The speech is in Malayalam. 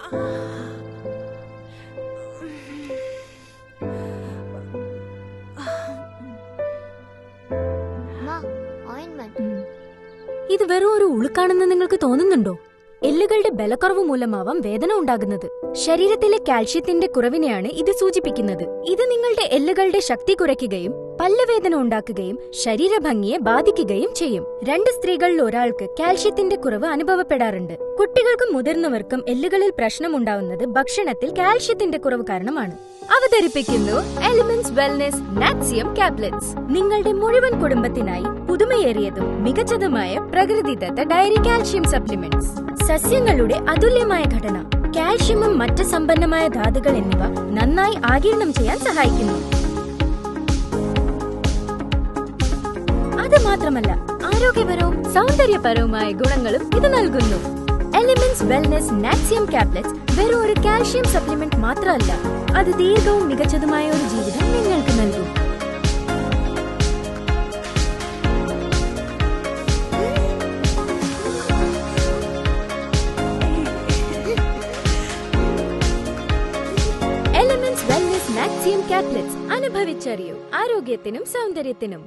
ഇത് വെറും ഒരു ഉളുക്കാണെന്ന് നിങ്ങൾക്ക് തോന്നുന്നുണ്ടോ? എല്ലുകളുടെ ബലക്കുറവ് മൂലമാവാം വേദന ഉണ്ടാകുന്നത്. ശരീരത്തിലെ കാൽഷ്യത്തിന്റെ കുറവിനെയാണ് ഇത് സൂചിപ്പിക്കുന്നത്. ഇത് നിങ്ങളുടെ എല്ലുകളുടെ ശക്തി കുറയ്ക്കുകയും പല്ലുവേദന ഉണ്ടാക്കുകയും ശരീരഭംഗിയെ ബാധിക്കുകയും ചെയ്യും. 2 സ്ത്രീകളിൽ ഒരാൾക്ക് കാൽഷ്യത്തിന്റെ കുറവ് അനുഭവപ്പെടാറുണ്ട്. കുട്ടികൾക്കും മുതിർന്നവർക്കും എല്ലുകളിൽ പ്രശ്നമുണ്ടാവുന്നത് ഭക്ഷണത്തിൽ കാൽഷ്യത്തിന്റെ കുറവ് കാരണമാണ്. അവതരിപ്പിക്കുന്നു എലിമെന്റ്സ് വെൽനെസ് നാക്സിയം ടാബ്ലറ്റ്സ്. നിങ്ങളുടെ മുഴുവൻ കുടുംബത്തിനായി പുതുമയേറിയതും മികച്ചതുമായ പ്രകൃതിദത്ത ഡയറി കാൽഷ്യം സപ്ലിമെന്റ്സ്. സസ്യങ്ങളുടെ അതുല്യമായ ഘടന, കാൽഷ്യമും മറ്റ് സമ്പന്നമായ ധാതുക്കൾ എന്നിവ നന്നായി ആഗിരണം ചെയ്യാൻ സഹായിക്കുന്നു. അത് മാത്രമല്ല, ആരോഗ്യപരവും സൗന്ദര്യപരവുമായ ഗുണങ്ങളും ഇത് നൽകുന്നു. എലിമെന്റ്സ് വെൽനെസ് നാക്സിയം ടാബ്ലറ്റ്സ് വെറും ഒരു കാൽഷ്യം സപ്ലിമെന്റ് മാത്രമല്ല, അത് ദീർഘവും മികച്ചതുമായ ഒരു ജീവിതം നിങ്ങൾക്ക് നൽകും. എലിമെന്റ്സ് വെൽനെസ് നാക്സിയം ടാബ്ലറ്റ്സ് അനുഭവിച്ചറിയൂ ആരോഗ്യത്തിനും സൗന്ദര്യത്തിനും.